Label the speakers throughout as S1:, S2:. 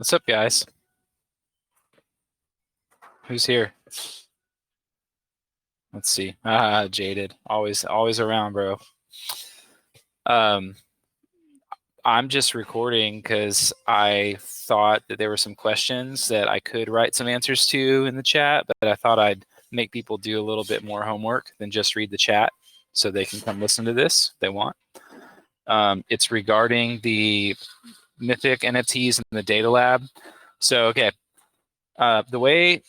S1: What's up, guys? Who's here? Let's see. Jaded. Always around, bro. Um, I'm just recording because I thought that there were some questions that I could write some answers to in the chat, but I thought I'd make people do a little bit more homework than just read the chat so they can come listen to this if they want. It's regarding the Mythic NFTs in the data lab. So, okay. One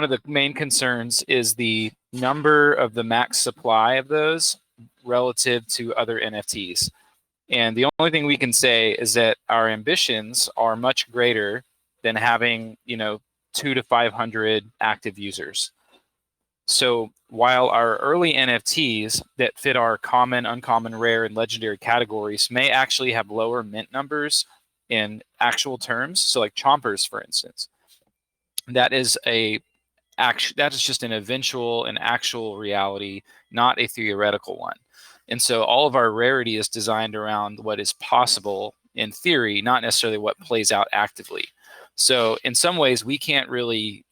S1: of the main concerns is the number of the max supply of those relative to other NFTs. And the only thing we can say is that our ambitions are much greater than having, 2 to 500 active users. So while our early NFTs that fit our common, uncommon, rare, and legendary categories may actually have lower mint numbers in actual terms, so like chompers, for instance, that is just an eventual and actual reality, not a theoretical one. And so all of our rarity is designed around what is possible in theory, not necessarily what plays out actively. So in some ways, we can't really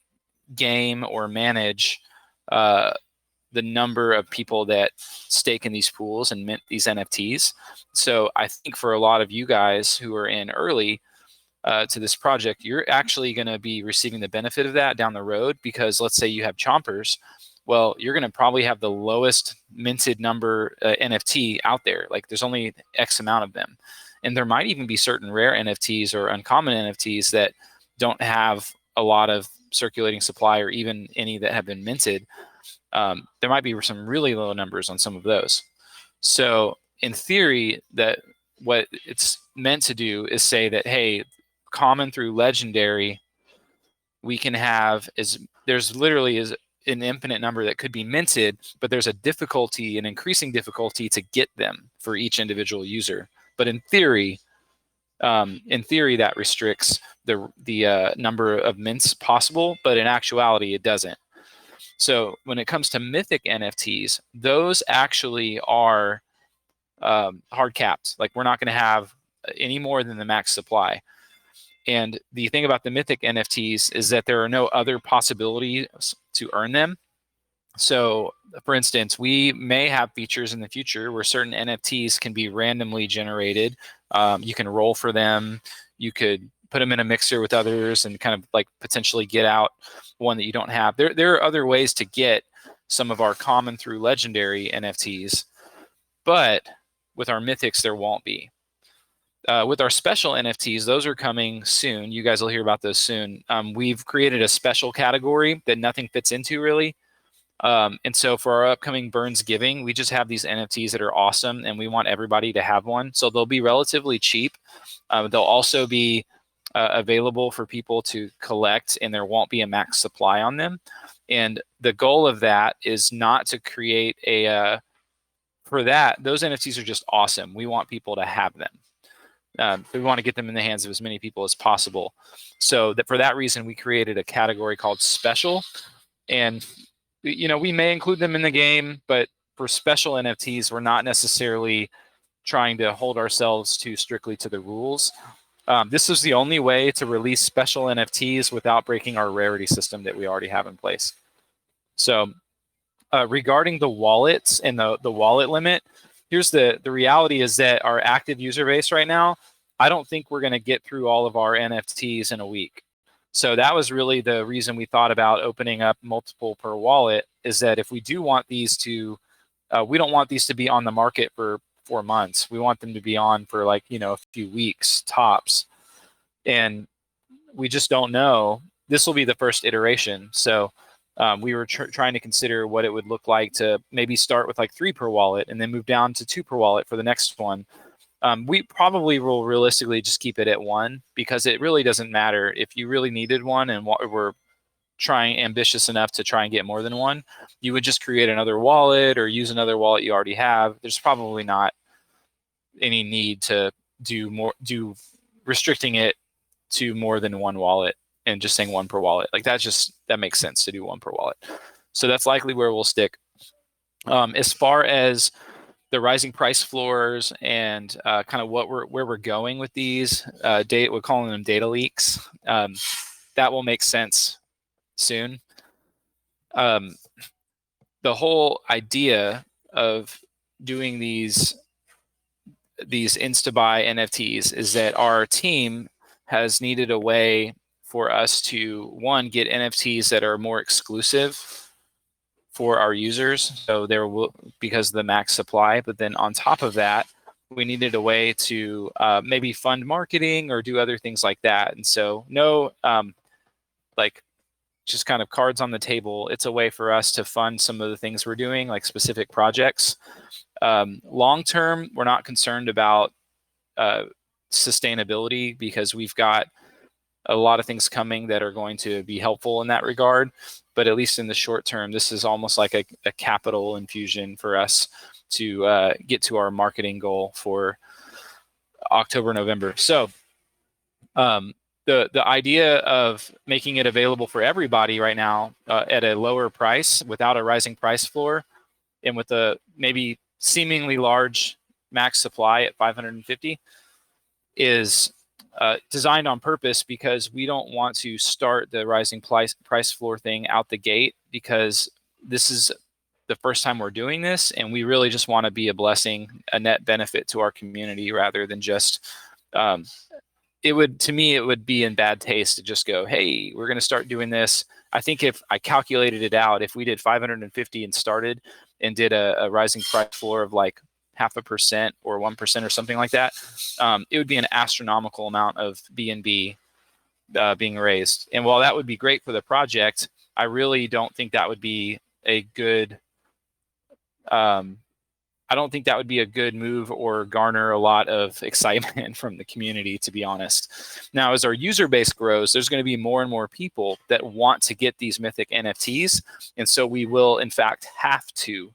S1: game or manage the number of people that stake in these pools and mint these NFTs. So I think for a lot of you guys who are in early, to this project, you're actually going to be receiving the benefit of that down the road, because let's say you have chompers. Well, you're going to probably have the lowest minted number NFT out there. Like there's only X amount of them. And there might even be certain rare NFTs or uncommon NFTs that don't have a lot of circulating supply or even any that have been minted. There might be some really low numbers on some of those. So in theory, that what it's meant to do is say that, hey, common through legendary, we can have there's literally is an infinite number that could be minted, but there's an increasing difficulty to get them for each individual user. But in theory, that restricts the number of mints possible, but in actuality, it doesn't. So when it comes to Mythic NFTs, those actually are hard capped. Like we're not going to have any more than the max supply. And the thing about the Mythic NFTs is that there are no other possibilities to earn them. So, for instance, we may have features in the future where certain NFTs can be randomly generated. You can roll for them. You could put them in a mixer with others and kind of like potentially get out one that you don't have. There are other ways to get some of our common through legendary NFTs, but with our Mythics, there won't be. With our special NFTs, those are coming soon. You guys will hear about those soon. We've created a special category that nothing fits into really. And so for our upcoming Burns Giving, we just have these NFTs that are awesome and we want everybody to have one. So they'll be relatively cheap. They'll also be available for people to collect, and there won't be a max supply on them. And the goal of that is not to create for that, those NFTs are just awesome. We want people to have them. We want to get them in the hands of as many people as possible. So that for that reason, we created a category called special. And, we may include them in the game, but for special NFTs, we're not necessarily trying to hold ourselves too strictly to the rules. This is the only way to release special NFTs without breaking our rarity system that we already have in place. So regarding the wallets and the wallet limit, here's the reality is that our active user base right now, I don't think we're going to get through all of our NFTs in a week. So that was really the reason we thought about opening up multiple per wallet, is that if we do want these to, we don't want these to be on the market for 4 months. We want them to be on for like, a few weeks tops. And we just don't know. This will be the first iteration. So we were trying to consider what it would look like to maybe start with like 3 per wallet and then move down to 2 per wallet for the next one. We probably will realistically just keep it at 1, because it really doesn't matter if you really needed one and we're trying ambitious enough to try and get more than one. You would just create another wallet or use another wallet you already have. There's probably not any need to do restricting it to more than 1 wallet and just saying 1 per wallet. Like that makes sense to do 1 per wallet. So that's likely where we'll stick. As far as the rising price floors and kind of where we're going with these data, we're calling them data leaks. That will make sense soon. The whole idea of doing these insta-buy NFTs is that our team has needed a way for us to, one, get NFTs that are more exclusive for our users. So there will, because of the max supply, but then on top of that, we needed a way to maybe fund marketing or do other things like that. And so no, like just kind of cards on the table. It's a way for us to fund some of the things we're doing, like specific projects. Long term, we're not concerned about sustainability because we've got a lot of things coming that are going to be helpful in that regard. But at least in the short term, this is almost like a capital infusion for us to get to our marketing goal for October, November. So the idea of making it available for everybody right now at a lower price without a rising price floor and with a maybe seemingly large max supply at 550 is designed on purpose because we don't want to start the rising price floor thing out the gate, because this is the first time we're doing this, and we really just want to be a blessing, a net benefit to our community, rather than just it would be in bad taste to just go, hey, we're going to start doing this. I think if I calculated it out, if we did 550 and started and did a rising price floor of like 0.5% or 1% or something like that, it would be an astronomical amount of BNB being raised. And while that would be great for the project, I really don't think that would be a good I don't think that would be a good move or garner a lot of excitement from the community, to be honest. Now, as our user base grows, there's going to be more and more people that want to get these mythic NFTs. And so we will, in fact, have to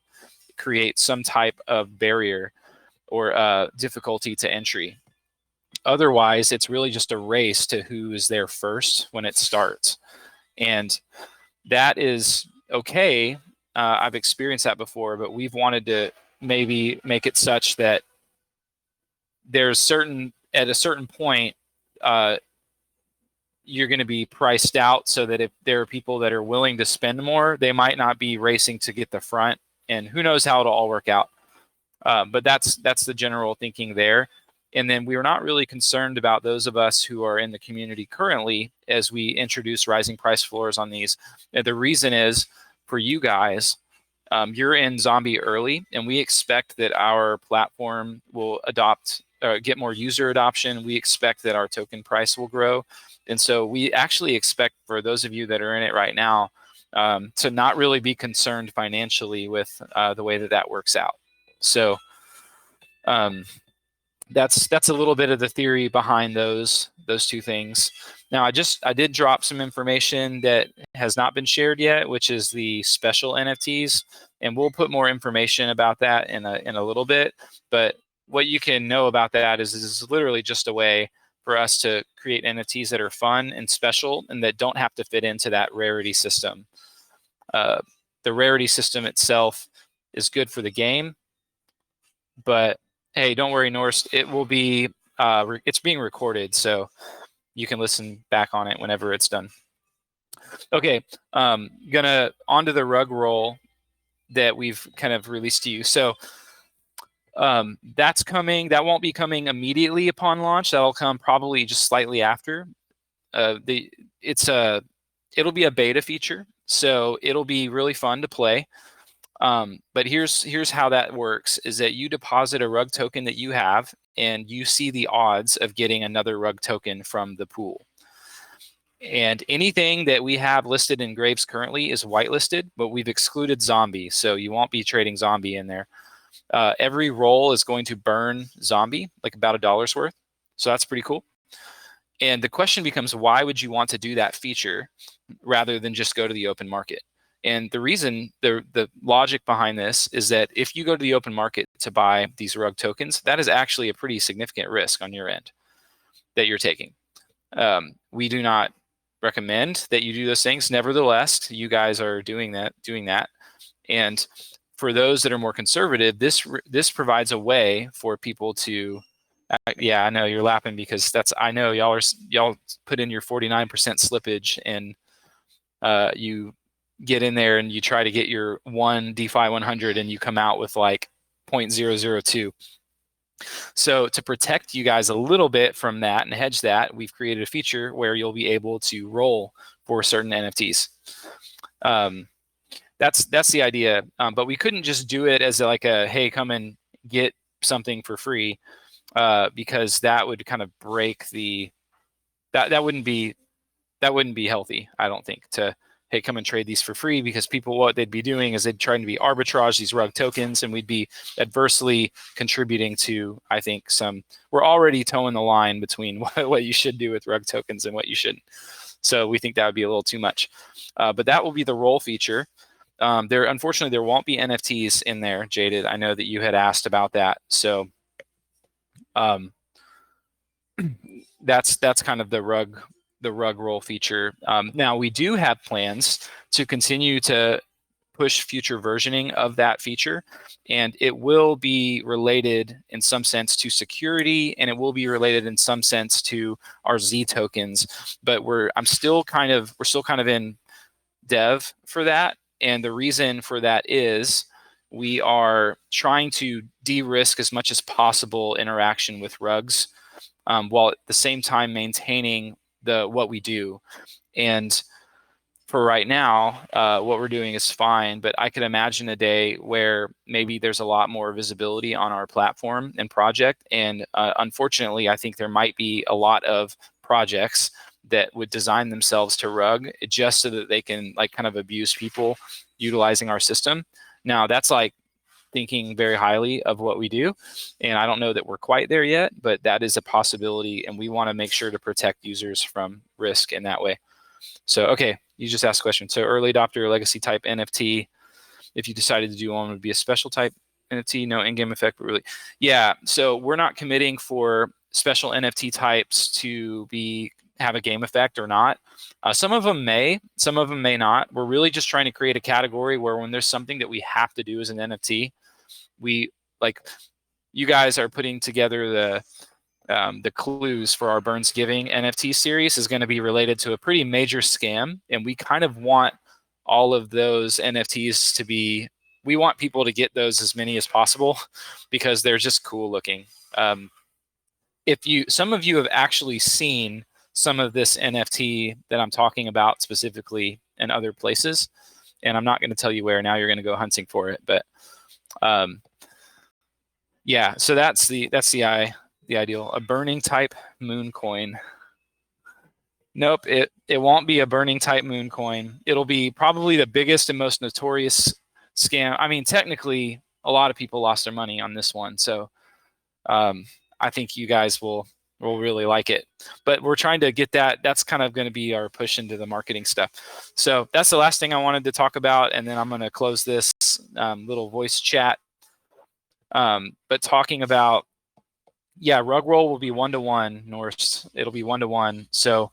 S1: create some type of barrier or difficulty to entry. Otherwise, it's really just a race to who is there first when it starts. And that is okay. I've experienced that before, but we've wanted to maybe make it such that there's at a certain point, you're going to be priced out so that if there are people that are willing to spend more, they might not be racing to get the front, and who knows how it'll all work out. But that's the general thinking there. And then we are not really concerned about those of us who are in the community currently as we introduce rising price floors on these. And the reason is for you guys, you're in zombie early, and we expect that our platform will get more user adoption. We expect that our token price will grow. And so we actually expect for those of you that are in it right now to not really be concerned financially with the way that works out. So that's a little bit of the theory behind those two things. Now, I did drop some information that has not been shared yet, which is the special NFTs, and we'll put more information about that in a little bit. But what you can know about that is literally just a way for us to create NFTs that are fun and special and that don't have to fit into that rarity system. The rarity system itself is good for the game, but hey, don't worry, Norse. It will be it's being recorded, so you can listen back on it whenever it's done. Okay, gonna onto the rug roll that we've kind of released to you. So that's coming. That won't be coming immediately upon launch. That'll come probably just slightly after. It'll be a beta feature, so it'll be really fun to play. But here's how that works, is that you deposit a rug token that you have, and you see the odds of getting another rug token from the pool. And anything that we have listed in Graves currently is whitelisted, but we've excluded zombie, so you won't be trading zombie in there. Every roll is going to burn zombie, like about $1's worth. So that's pretty cool. And the question becomes, why would you want to do that feature rather than just go to the open market? And the reason, the logic behind this is that if you go to the open market to buy these rug tokens, that is actually a pretty significant risk on your end that you're taking. We do not recommend that you do those things. Nevertheless, you guys are doing that. And for those that are more conservative, this provides a way for people to. Yeah, I know you're laughing because I know y'all put in your 49% slippage and you get in there and you try to get your one DeFi 100 and you come out with like 0.002. So to protect you guys a little bit from that and hedge that, we've created a feature where you'll be able to roll for certain NFTs. That's the idea. But we couldn't just do it as like a, hey, come and get something for free, because that would kind of break that wouldn't be healthy, I don't think, to, hey, come and trade these for free, because people, what they'd be doing is they'd try to be arbitrage these rug tokens, and we'd be adversely contributing to, I think, we're already towing the line between what you should do with rug tokens and what you shouldn't. So we think that would be a little too much. But that will be the roll feature. Unfortunately, there won't be NFTs in there, Jaded. I know that you had asked about that. So that's kind of the rug roll feature. Now we do have plans to continue to push future versioning of that feature, and it will be related in some sense to security, and it will be related in some sense to our Z tokens. But we're still kind of in dev for that, and the reason for that is we are trying to de-risk as much as possible interaction with rugs, while at the same time maintaining what we do. And for right now, what we're doing is fine, but I could imagine a day where maybe there's a lot more visibility on our platform and project. And unfortunately, I think there might be a lot of projects that would design themselves to rug just so that they can like kind of abuse people utilizing our system. Now that's like thinking very highly of what we do, and I don't know that we're quite there yet, but that is a possibility, and we want to make sure to protect users from risk in that way. So, okay, you just asked a question. So early adopter legacy type NFT, if you decided to do one, would be a special type NFT, no in-game effect, but really, yeah. So we're not committing for special NFT types to have a game effect or not. Some of them may not. We're really just trying to create a category where when there's something that we have to do as an NFT, we like, you guys are putting together the clues for our Burns Giving NFT series is going to be related to a pretty major scam, and we kind of want all of those NFTs to be, we want people to get those, as many as possible, because they're just cool looking. Some of you have actually seen some of this NFT that I'm talking about specifically in other places, and I'm not going to tell you where. Now you're going to go hunting for it, but yeah. So that's the ideal. A burning type moon coin. Nope, it won't be a burning type moon coin. It'll be probably the biggest and most notorious scam. I mean, technically, a lot of people lost their money on this one, so I think you guys will really like it. But we're trying to get that. That's kind of going to be our push into the marketing stuff. So that's the last thing I wanted to talk about, and then I'm going to close this little voice chat. But talking about, yeah, rug roll will be 1-to-1, Norse. It'll be 1-to-1. So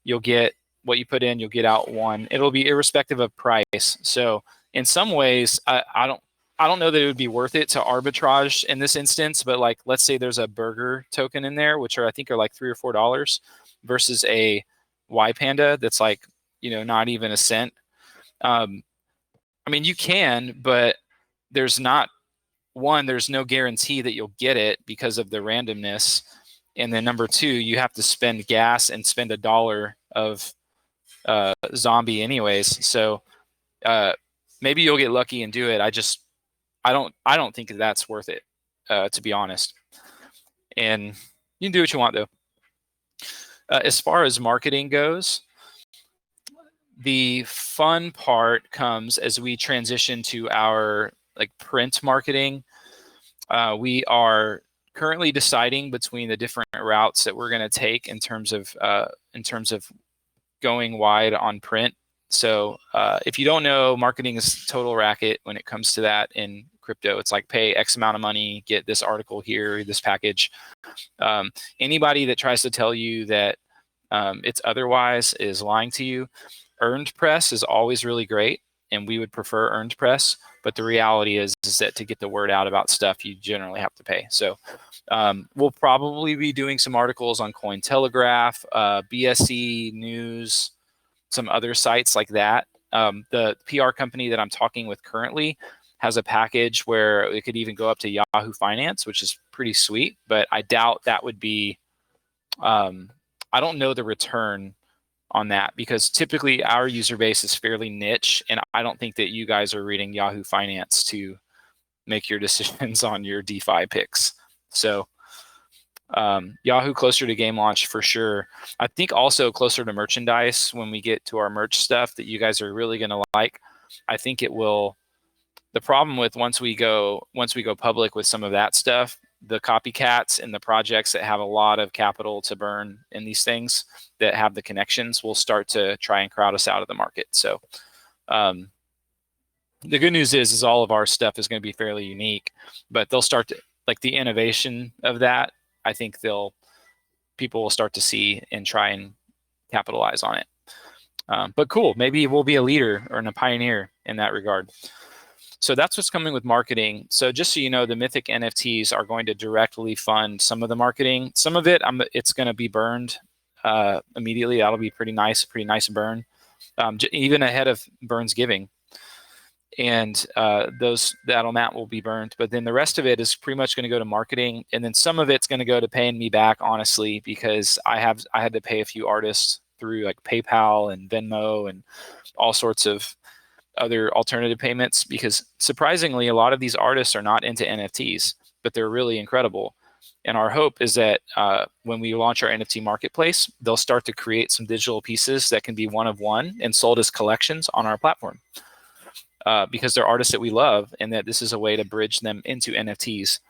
S1: you'll get what you put in, you'll get out one. It'll be irrespective of price. So in some ways, I don't know that it would be worth it to arbitrage in this instance, but like, let's say there's a burger token in there, which I think are like $3 or $4 versus a Y Panda that's like, not even a cent. I mean, you can, but there's no guarantee that you'll get it because of the randomness. And then number two, you have to spend gas and spend $1 of zombie anyways. So maybe you'll get lucky and do it. I don't think that's worth it, to be honest. And you can do what you want though. As far as marketing goes, the fun part comes as we transition to our like print marketing. We are currently deciding between the different routes that we're going to take in terms of going wide on print. So if you don't know, marketing is total racket when it comes to that in crypto. It's like pay X amount of money, get this article here, this package. Anybody that tries to tell you that it's otherwise is lying to you. Earned press is always really great, and we would prefer earned press. But the reality is that to get the word out about stuff, you generally have to pay. So we'll probably be doing some articles on Cointelegraph, BSE News, some other sites like that. The PR company that I'm talking with currently has a package where it could even go up to Yahoo Finance, which is pretty sweet. But I doubt that would be. I don't know the return on that, because typically our user base is fairly niche, and I don't think that you guys are reading Yahoo Finance to make your decisions on your DeFi picks. So Yahoo closer to game launch for sure. I think also closer to merchandise when we get to our merch stuff that you guys are really going to like. I think it will. The problem with once we go public with some of that stuff, the copycats and the projects that have a lot of capital to burn in these things that have the connections will start to try and crowd us out of the market. So the good news is all of our stuff is going to be fairly unique, but they'll start to, like, the innovation of that, I think people will start to see and try and capitalize on it. But cool, maybe we'll be a leader or a pioneer in that regard. So that's what's coming with marketing. So just so you know, the Mythic NFTs are going to directly fund some of the marketing. Some of it, it's going to be burned immediately. That'll be pretty nice burn, even ahead of Burns Giving. And that amount will be burned. But then the rest of it is pretty much going to go to marketing. And then some of it's going to go to paying me back, honestly, because I had to pay a few artists through like PayPal and Venmo and all sorts of other alternative payments, because surprisingly, a lot of these artists are not into NFTs, but they're really incredible. And our hope is that when we launch our NFT marketplace, they'll start to create some digital pieces that can be one of one and sold as collections on our platform, because they're artists that we love, and that this is a way to bridge them into NFTs.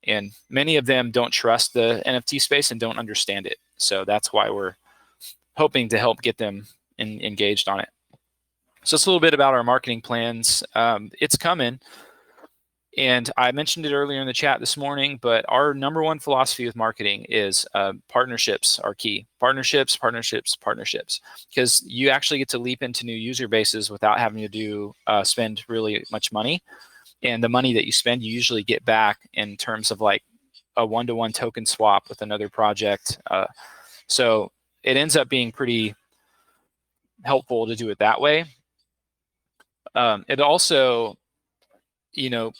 S1: And many of them don't trust the NFT space and don't understand it. So that's why we're hoping to help get them engaged on it. So it's a little bit about our marketing plans. It's coming. And I mentioned it earlier in the chat this morning, but our number one philosophy with marketing is partnerships are key. Partnerships, because you actually get to leap into new user bases without having to spend really much money. And the money that you spend, you usually get back in terms of like a one-to-one token swap with another project. So it ends up being pretty helpful to do it that way. It also,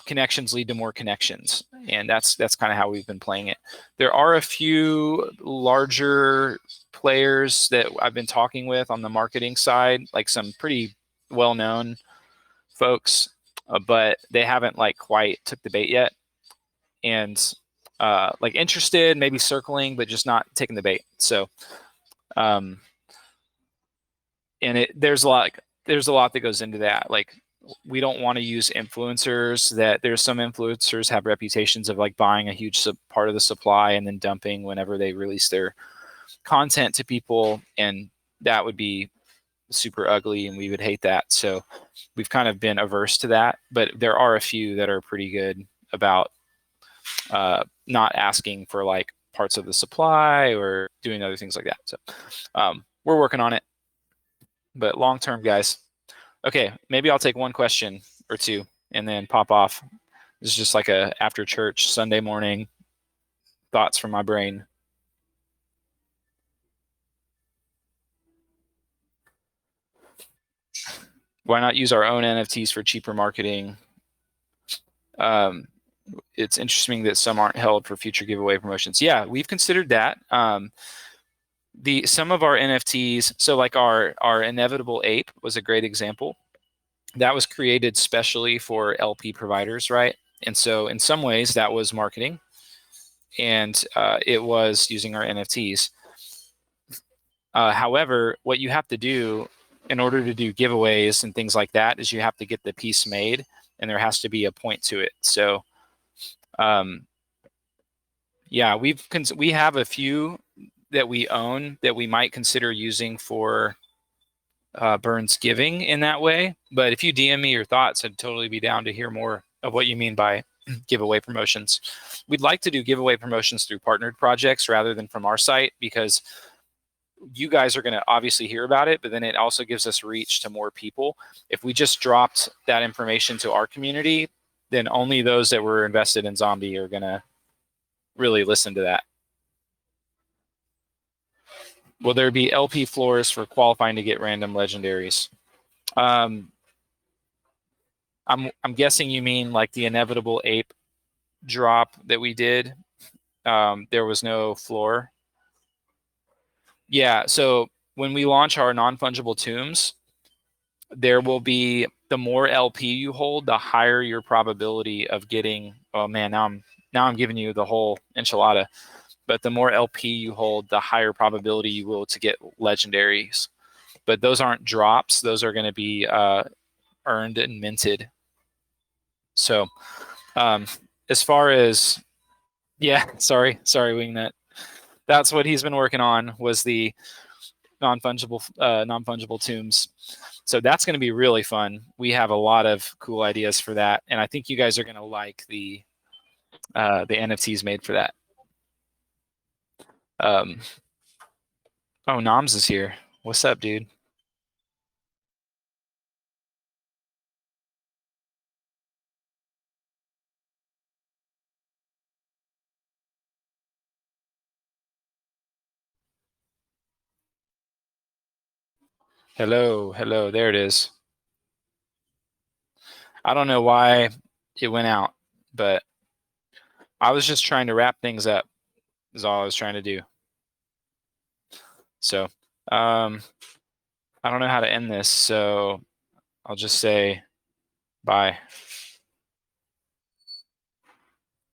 S1: connections lead to more connections, and that's kind of how we've been playing it. There are a few larger players that I've been talking with on the marketing side, like some pretty well-known folks, but they haven't like quite took the bait yet, and like interested, maybe circling, but just not taking the bait. So, and there's a lot that goes into that. Like, we don't want to use influencers. That there's some influencers have reputations of like buying a huge part of the supply and then dumping whenever they release their content to people, and that would be super ugly, and we would hate that. So we've kind of been averse to that, but there are a few that are pretty good about not asking for like parts of the supply or doing other things like that. So we're working on it, but long term, guys. Okay, maybe I'll take one question or two and then pop off. This is just like a after church Sunday morning thoughts from my brain. Why not use our own NFTs for cheaper marketing? It's interesting that some aren't held for future giveaway promotions. Yeah, we've considered that. Some of our NFTs, so like our Inevitable Ape was a great example. That was created specially for LP providers, right? And so in some ways that was marketing, and it was using our NFTs. However, what you have to do in order to do giveaways and things like that is you have to get the piece made, and there has to be a point to it. So yeah, we have a few that we own that we might consider using for Burns Giving in that way. But if you DM me your thoughts, I'd totally be down to hear more of what you mean by giveaway promotions. We'd like to do giveaway promotions through partnered projects rather than from our site, because you guys are going to obviously hear about it, but then it also gives us reach to more people. If we just dropped that information to our community, then only those that were invested in Zombie are going to really listen to that. Will there be LP floors for qualifying to get random legendaries? Um, I'm guessing you mean like the inevitable ape drop that we did. There was no floor. Yeah, so when we launch our non-fungible tombs, there will be the more LP you hold, the higher your probability of getting. Oh man, now I'm giving you the whole enchilada. But the more LP you hold, the higher probability you will to get legendaries. But those aren't drops; those are going to be earned and minted. So, um, as far as yeah, sorry, Wingnut. That's what he's been working on was the non fungible tombs. So that's going to be really fun. We have a lot of cool ideas for that, and I think you guys are going to like the NFTs made for that. Um, oh, Noms is here. What's up, dude? Hello, hello. There it is. I don't know why it went out, but I was just trying to wrap things up. Is all I was trying to do. So, um, I don't know how to end this, so I'll just say bye.